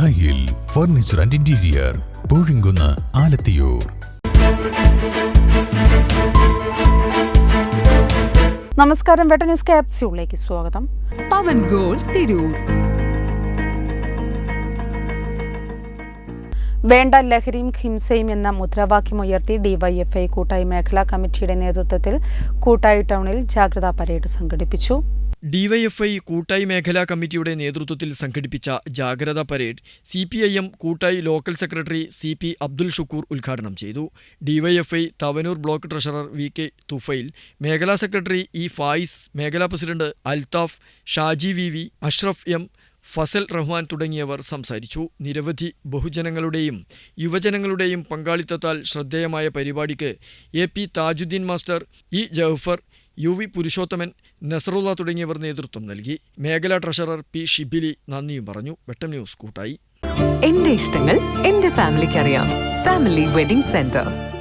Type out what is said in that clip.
ദായിൽ furniture and interior, Poozhinkunnu, Alathiyur. നമസ്കാരം, വെട്ട news ക്യാപ്സ്യൂളിലേക്ക് സ്വാഗതം. പവൻ ഗോൾ തിരൂർ. വേണ്ട ലഹരിയും ഹിംസയും എന്ന മുദ്രാവാക്യമുയർത്തി ഡിവൈഎഫ്ഐ കൂട്ടായി മേഖലാ കമ്മിറ്റിയുടെ നേതൃത്വത്തിൽ കൂട്ടായി ടൗണിൽ ജാഗ്രതാ പരേഡ് സംഘടിപ്പിച്ചു. ഡിവൈഎഫ്ഐ കൂട്ടായി മേഖലാ കമ്മിറ്റിയുടെ നേതൃത്വത്തിൽ സംഘടിപ്പിച്ച ജാഗ്രതാ parade CPIM Koottayi local secretary CP Abdul Shukkur ഉദ്ഘാടനം ചെയ്തു. DYFI Thavanur block treasurer VK Thufail, മേഖലാ സെക്രട്ടറി E ഫായിസ്, മേഖലാ president Althaf, Shaji VV, Ashraf M, Fazal Rahman തുടങ്ങിയവർ സംസാരിച്ചു. നിരവധി ബഹുജനങ്ങളുടെയും യുവജനങ്ങളുടെയും പങ്കാളിത്തത്താൽ ശ്രദ്ധേയമായ പരിപാടിക്ക് AP Thajudheen master, E Jaufar, UV Purushothaman, Nasarulla തുടങ്ങിയവർ നേതൃത്വം നൽകി. മേഖലാ ട്രഷറർ P ഷിബിലി നന്ദിയും പറഞ്ഞു. വെട്ടം ന്യൂസ് കൂട്ടായി. എന്റെ ഇഷ്ടങ്ങൾ എന്റെ ഫാമിലിക്ക് അറിയാം. Family wedding centre.